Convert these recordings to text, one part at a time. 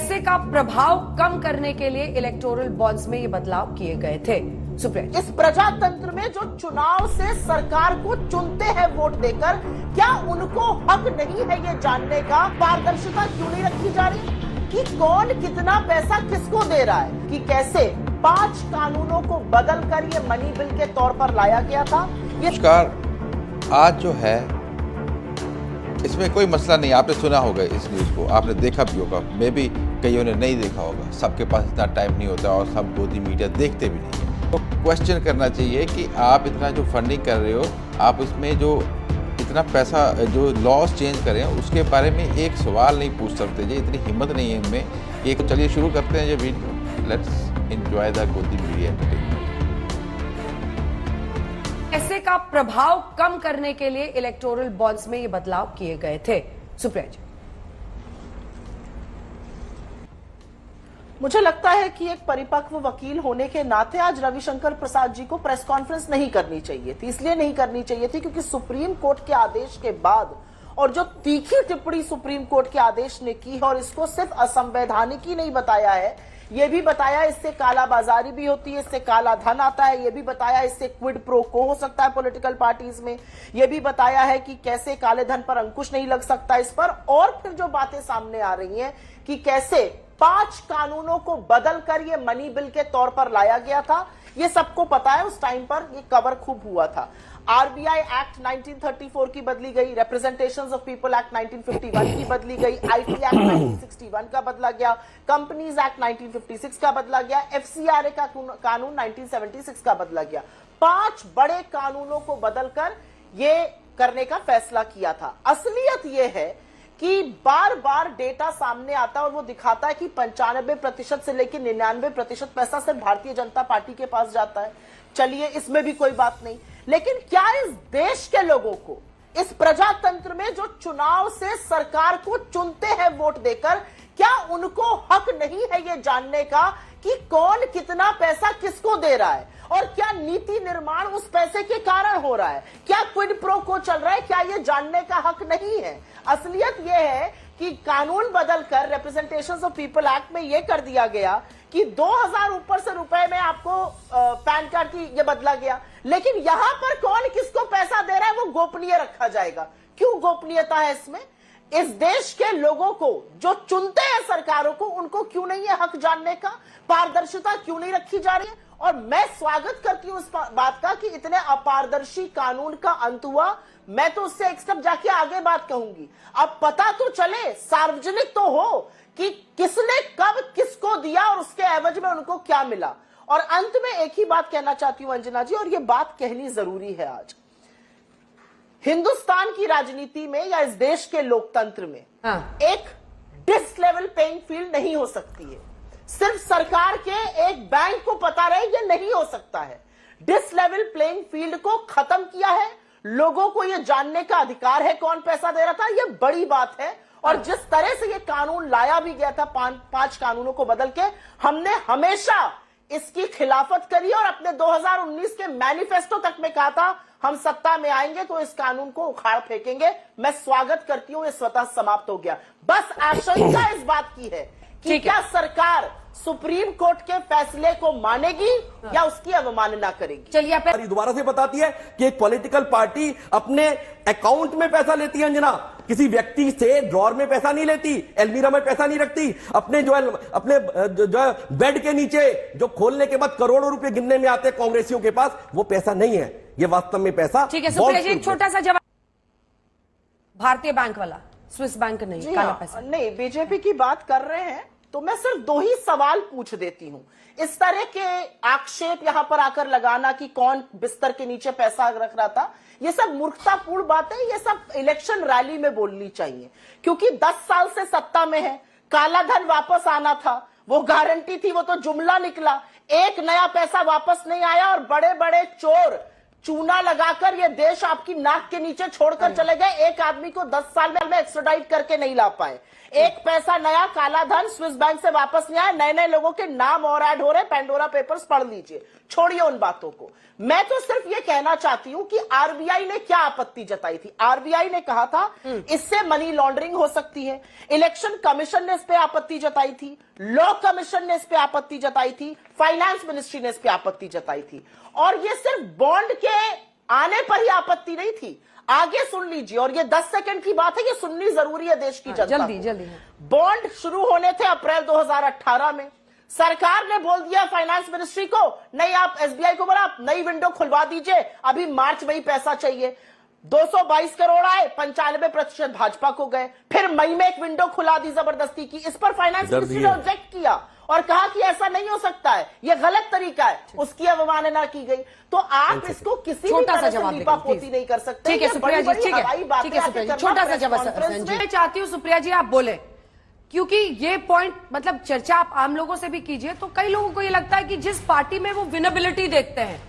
पैसे का प्रभाव कम करने के लिए इलेक्टोरल बॉन्ड्स में ये बदलाव किए गए थे। सुप्रिया, इस प्रजातंत्र में जो चुनाव से सरकार को चुनते हैं वोट देकर, क्या उनको हक नहीं है ये जानने का पारदर्शिता क्यों नहीं रखी जा रही कि कौन कितना पैसा किसको दे रहा है, कि कैसे 5 कानूनों को बदलकर ये मनी बिल के तौर पर लाया गया था। नमस्कार, आज जो है इसमें कोई मसला नहीं। आपने सुना होगा इस न्यूज़ को, आपने देखा भी होगा, मे भी कईयों ने नहीं देखा होगा, सबके पास इतना टाइम नहीं होता और सब गोदी मीडिया देखते भी नहीं है। तो क्वेश्चन करना चाहिए कि आप इतना जो फंडिंग कर रहे हो, आप इसमें जो इतना पैसा जो लॉस चेंज करें उसके बारे में एक सवाल नहीं पूछ सकते जी, इतनी हिम्मत नहीं है इनमें। एक चलिए शुरू करते हैं ये वीडियो। लेट्स एंजॉय द गोदी मीडिया एंटरटेनमेंट। पैसे का प्रभाव कम करने के लिए इलेक्टोरल बॉन्ड्स में ये बदलाव किए गए थे। सुप्रिया जी, मुझे लगता है कि एक परिपक्व वकील होने के नाते आज रविशंकर प्रसाद जी को प्रेस कॉन्फ्रेंस नहीं करनी चाहिए थी। इसलिए नहीं करनी चाहिए थी क्योंकि सुप्रीम कोर्ट के आदेश के बाद और जो तीखी टिप्पणी सुप्रीम कोर्ट के आदेश ने की है, और इसको सिर्फ असंवैधानिक ही नहीं बताया है, ये भी बताया इससे कालाबाजारी भी होती है, इससे काला धन आता है, ये भी बताया इससे क्विड प्रो को हो सकता है पॉलिटिकल पार्टीज में, ये भी बताया है कि कैसे काले धन पर अंकुश नहीं लग सकता इस पर। और फिर जो बातें सामने आ रही हैं कि कैसे 5 कानूनों को बदलकर ये मनी बिल के तौर पर लाया गया था, ये सबको पता है। उस टाइम पर ये कवर खूब हुआ था। आरबीआई एक्ट 1934 की बदली गई, रिप्रेजेंटेशंस ऑफ पीपल एक्ट 1951 की बदली गई, आईटी एक्ट 1961 का बदला गया, कंपनीज एक्ट 1956 का बदला गया, एफसीआरए का कानून 1976 का बदला गया। 5 बड़े कानूनों को बदलकर ये करने का फैसला किया था। असलियत ये है कि बार बार डेटा सामने आता है और वो दिखाता है कि 95% से लेकर 99% पैसा सिर्फ भारतीय जनता पार्टी के पास जाता है। चलिए, इसमें भी कोई बात नहीं, लेकिन क्या इस देश के लोगों को, इस प्रजातंत्र में जो चुनाव से सरकार को चुनते हैं वोट देकर, क्या उनको हक नहीं है ये जानने का कि कौन कितना पैसा किसको दे रहा है, और क्या नीति निर्माण उस पैसे के कारण हो रहा है, क्या क्विड प्रो को चल रहा है, क्या ये जानने का हक नहीं है। असलियत यह है कि कानून बदलकर रिप्रेजेंटेशंस ऑफ पीपल एक्ट में यह कर दिया गया कि 2000 ऊपर से रुपए में आपको पैन कार्ड की ये बदला गया, लेकिन यहां पर कौन किसको पैसा दे रहा है वो गोपनीय रखा जाएगा। क्यों गोपनीयता है इसमें? इस देश के लोगों को जो चुनते हैं सरकारों को, उनको क्यों नहीं है हक जानने का? पारदर्शिता क्यों नहीं रखी जा रही है? और मैं स्वागत करती हूं इस बात का कि इतने अपारदर्शी कानून का अंत हुआ। मैं तो उससे एक स्टेप जाके आगे बात कहूंगी, अब पता तो चले, सार्वजनिक तो हो कि किसने कब किसको दिया और उसके एवज में उनको क्या मिला। और अंत में एक ही बात कहना चाहती हूं अंजना जी, और यह बात कहनी जरूरी है आज हिंदुस्तान की राजनीति में या इस देश के लोकतंत्र में। एक डिस लेवल प्लेइंग फील्ड नहीं हो सकती है। सिर्फ सरकार के एक बैंक को पता रहे ये नहीं हो सकता है। डिस लेवल प्लेइंग फील्ड को खत्म किया है। लोगों को ये जानने का अधिकार है कौन पैसा दे रहा था, ये बड़ी बात है। और जिस तरह से ये कानून लाया भी गया था, 5 कानूनों को बदल के, हमने हमेशा इसकी खिलाफत करी और अपने 2019 के मैनिफेस्टो तक में कहा था हम सत्ता में आएंगे तो इस कानून को उखाड़ फेंकेंगे। मैं स्वागत करती हूं, ये स्वतः समाप्त हो गया। बस आशंका इस बात की है कि क्या सरकार सुप्रीम कोर्ट के फैसले को मानेगी या उसकी अवमानना करेगी। चलिए आप दोबारा से बताती है कि एक पॉलिटिकल पार्टी अपने अकाउंट में पैसा लेती है अंजना, किसी व्यक्ति से ड्रॉर में पैसा नहीं लेती, एलमीरा में पैसा नहीं रखती, अपने जो बेड के नीचे जो खोलने के बाद करोड़ों रुपए गिनने में आते हैं कांग्रेसियों के पास, वो पैसा नहीं है, ये वास्तव में पैसा। ठीक है सुप्रिया जी, एक छोटा सा जवाब। भारतीय बैंक वाला, स्विस बैंक नहीं, काला पैसा नहीं। बीजेपी की बात कर रहे हैं तो मैं सिर्फ 2 ही सवाल पूछ देती हूं। इस तरह के आक्षेप यहां पर आकर लगाना कि कौन बिस्तर के नीचे पैसा रख रहा था, ये सब मूर्खतापूर्ण बातें, ये सब इलेक्शन रैली में बोलनी चाहिए। क्योंकि 10 साल से सत्ता में है, काला धन वापस आना था, वो गारंटी थी, वो तो जुमला निकला। एक नया पैसा वापस नहीं आया और बड़े बड़े चोर चूना लगाकर ये देश आपकी नाक के नीचे छोड़कर चले गए। एक आदमी को 10 साल में एक्स्ट्राडाइट करके नहीं ला पाए। एक पैसा नया काला धन स्विस बैंक से वापस नहीं आया। नए नए लोगों के नाम और ऐड हो रहे। पेंडोरा पेपर्स पढ़ लीजिए, छोड़िए उन बातों को। मैं तो सिर्फ ये कहना चाहती हूं कि आरबीआई ने क्या आपत्ति जताई थी। आरबीआई ने कहा था इससे मनी लॉन्ड्रिंग हो सकती है। इलेक्शन कमीशन ने इस पे आपत्ति जताई थी, लॉ कमीशन ने इस पे आपत्ति जताई थी, फाइनेंस मिनिस्ट्री ने इस पे आपत्ति जताई थी। और ये सिर्फ बॉन्ड के आने पर ही आपत्ति नहीं थी, आगे सुन लीजिए। और ये 10 सेकंड की बात है, ये सुननी जरूरी है देश की जनता को। जल्दी बॉन्ड शुरू होने थे अप्रैल 2018 में। सरकार ने बोल दिया फाइनेंस मिनिस्ट्री को, नहीं आप एसबीआई को बोला आप नई विंडो खुलवा दीजिए, अभी मार्च में ही पैसा चाहिए। 222 करोड़ आए, 95% भाजपा को गए। फिर मई में एक विंडो खुला दी जबरदस्ती की। इस पर फाइनेंस मिनिस्ट्री ने ऑब्जेक्ट किया और कहा कि ऐसा नहीं हो सकता है, यह गलत तरीका है। उसकी अवमानना की गई। तो आप इसको किसी भी तरह से लीपापोती नहीं कर सकते। ठीक है सुप्रिया जी, ठीक है, छोटा सा जवाब मैं चाहती हूँ सुप्रिया जी आप बोले, क्योंकि ये पॉइंट मतलब चर्चा आप आम लोगों से भी कीजिए। तो कई लोगों को ये लगता है कि जिस पार्टी में वो विनेबिलिटी देखते हैं,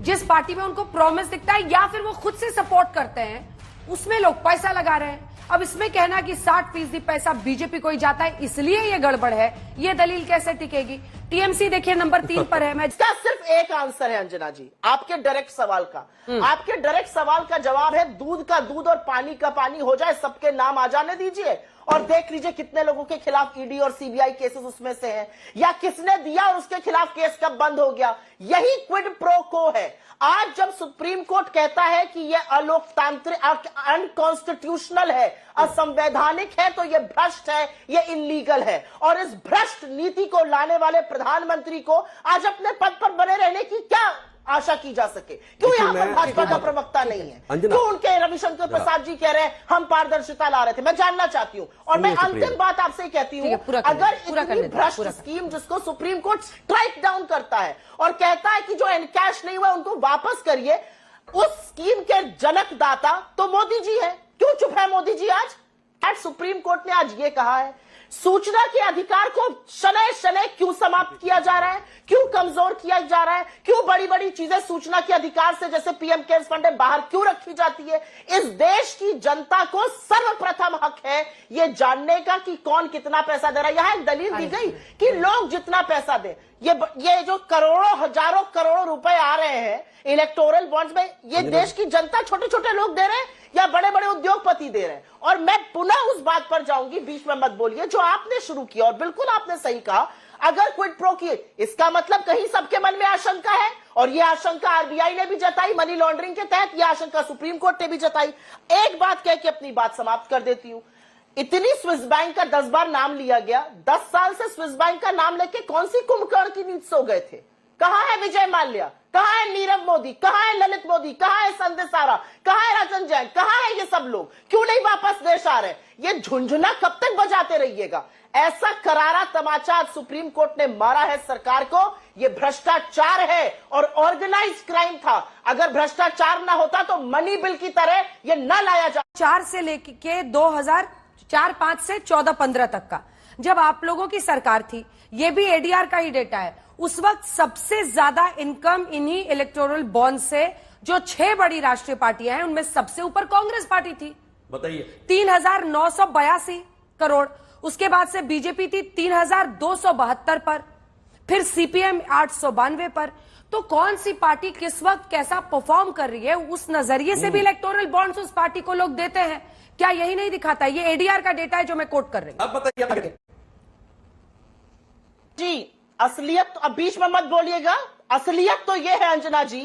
जिस पार्टी में उनको प्रॉमिस दिखता है या फिर वो खुद से सपोर्ट करते हैं, उसमें लोग पैसा लगा रहे हैं। अब इसमें कहना कि 60% पैसा बीजेपी को ही जाता है इसलिए ये गड़बड़ है, ये दलील कैसे टिकेगी? टीएमसी देखिए नंबर 3 पर है। मैं इसका सिर्फ एक आंसर है अंजना जी, आपके डायरेक्ट सवाल का। आपके डायरेक्ट सवाल का जवाब है दूध का दूध और पानी का पानी हो जाए, सबके नाम आ जाने दीजिए और देख लीजिए कितने लोगों के खिलाफ ईडी और सीबीआई केसेस उसमें से हैं, या किसने दिया और उसके खिलाफ केस कब बंद हो गया। यही क्विड प्रो को है। आज जब सुप्रीम कोर्ट कहता है कि यह अलोकतांत्रिक, अनकॉन्स्टिट्यूशनल है, असंवैधानिक है, तो यह भ्रष्ट है, यह इलीगल है। और इस भ्रष्ट नीति को लाने वाले प्रधानमंत्री को आज अपने पद पर बने रहने की क्या आशा की जा सके? क्यों यहाँ पर भाजपा का प्रवक्ता नहीं है? क्यों उनके रविशंकर प्रसाद जी कह रहे हैं हम पारदर्शिता ला रहे थे? मैं जानना चाहती हूँ। और मैं अंतिम बात आपसे कहती हूँ, अगर इतनी भ्रष्ट स्कीम जिसको सुप्रीम कोर्ट स्ट्राइक डाउन करता है और कहता है कि जो एनकैश नहीं हुआ उनको वापस करिए, उस स्कीम के जनक दाता तो मोदी जी है। क्यों चुप है मोदी जी आज? सुप्रीम कोर्ट ने आज ये कहा है सूचना के अधिकार को शनै शनै क्यों समाप्त किया जा रहा है, क्यों कमजोर किया जा रहा है, क्यों बड़ी बड़ी चीजें सूचना के अधिकार से जैसे पीएम केयर्स फंड है बाहर क्यों रखी जाती है? इस देश की जनता को सर्वप्रथम हक है ये जानने का कि कौन कितना पैसा दे रहा है। यहां एक दलील दी गई कि लोग जितना पैसा दे, ये जो करोड़ों हजारों करोड़ों रुपए आ रहे हैं इलेक्टोरल बॉन्ड्स में, ये देश की जनता छोटे छोटे लोग दे रहे हैं या बड़े बड़े उद्योगपति दे रहे हैं? और मैं पुनः उस बात पर जाऊंगी, बीच में मत बोलिए, जो आपने शुरू किया और बिल्कुल आपने सही कहा, अगर क्विड प्रो की इसका मतलब कहीं सबके मन में आशंका है और यह आशंका आरबीआई ने भी जताई मनी लॉन्ड्रिंग के तहत, यह आशंका सुप्रीम कोर्ट ने भी जताई। एक बात कह के अपनी बात समाप्त कर देती हूं, इतनी स्विस बैंक का 10 बार नाम लिया गया, 10 साल से स्विस बैंक का नाम लेके कौन सी कुंभकर्ण की नींद सो गए थे? कहां है विजय माल्या, कहां है नीरव मोदी, कहां है ललित मोदी, कहां है संजय सारा, कहां है राजन जैन, कहां है ये सब लोग? क्यों नहीं वापस देश आ रहे? ये झुंझुना कब तक बजाते रहिएगा? ऐसा करारा तमाचा आज सुप्रीम कोर्ट ने मारा है सरकार को। ये भ्रष्टाचार है और ऑर्गेनाइज्ड क्राइम था। अगर भ्रष्टाचार ना होता तो मनी बिल की तरह ये न लाया जा। 4 से लेके 2004-5 से 14-15 तक का जब आप लोगों की सरकार थी, ये भी एडीआर का ही डेटा है, उस वक्त सबसे ज्यादा इनकम इन्हीं इलेक्टोरल बॉन्ड से जो 6 बड़ी राष्ट्रीय पार्टियां हैं उनमें सबसे ऊपर कांग्रेस पार्टी थी। बताइए 3,982 करोड़। उसके बाद से बीजेपी थी 3,272 पर, फिर सीपीएम 892 पर। तो कौन सी पार्टी किस वक्त कैसा परफॉर्म कर रही है उस नजरिए से भी इलेक्टोरल बॉन्ड्स उस पार्टी को लोग देते हैं। क्या यही नहीं दिखाता? ये एडीआर का डेटा है जो मैं कोट कर रही हूं। अब बताइए जी, असलियत अब बीच में मत बोलिएगा। असलियत तो यह है अंजना जी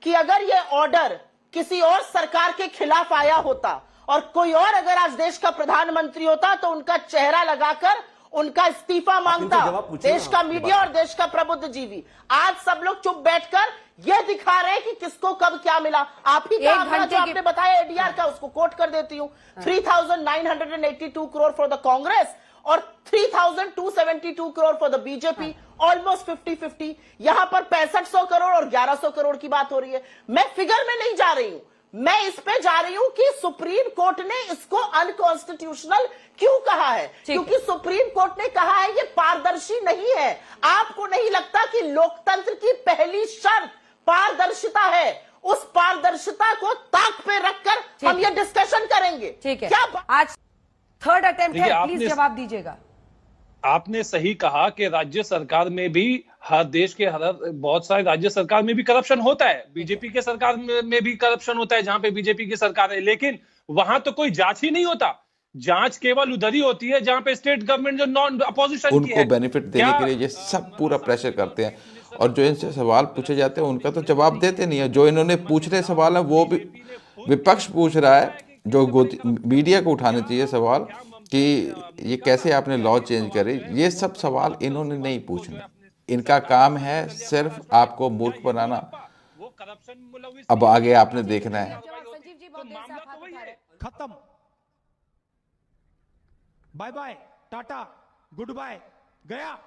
कि अगर यह ऑर्डर किसी और सरकार के खिलाफ आया होता और कोई और अगर आज देश का प्रधानमंत्री होता तो उनका चेहरा लगाकर उनका इस्तीफा मांगता देश का मीडिया और देश का प्रबुद्ध जीवी। आज सब लोग चुप बैठकर यह दिखा रहे हैं कि किसको कब क्या मिला। आप ही का जो आपने बताया एडीआर का, उसको कोट कर देती हूं। 3,982 करोड़ फॉर द कांग्रेस और 3,272 crore for the BJP, almost 50-50। यहां पर 6500 करोड़ और 1100 करोड़ की बात हो रही है। मैं फिगर में नहीं जा रही हूं, मैं इस पे जा रही हूं कि सुप्रीम कोर्ट ने इसको अनकॉन्स्टिट्यूशनल क्यों कहा है। क्योंकि सुप्रीम कोर्ट ने कहा है ये पारदर्शी नहीं है। आपको नहीं लगता कि लोकतंत्र की पहली शर्त पारदर्शिता है? उस पारदर्शिता को ताक पे रखकर हम ये डिस्कशन करेंगे। ठीक है, क्या आज थर्ड अटेम्प्ट देखिए, है, प्लीज आपने- जवाब दीजिएगा। आपने सही कहा कि राज्य सरकार में भी हर देश के हर बहुत सारे राज्य सरकार में भी करप्शन होता है, बीजेपी के सरकार में भी करप्शन होता है जहां पे बीजेपी की सरकार है, लेकिन वहां तो कोई जांच ही नहीं होता। जांच केवल उधर ही होती है जहां पे स्टेट गवर्नमेंट जो नॉन अपोजिशन की उनको है। बेनिफिट देने के लिए ये सब पूरा प्रेशर करते हैं, और जो इनसे सवाल पूछे जाते हैं उनका तो जवाब देते नहीं है। जो इन्होंने पूछ रहे सवाल है वो भी विपक्ष पूछ रहा है, जो मीडिया को उठाने चाहिए सवाल कि ये कैसे आपने लॉ चेंज करे, ये सब सवाल इन्होंने नहीं पूछने। इनका काम है सिर्फ आपको मूर्ख बनाना। वो करप्शन अब आगे आपने देखना है। संजीव जी, बहुत देर से आप हाथ उठा रहे हैं। खत्म, bye bye, tata, goodbye, गया।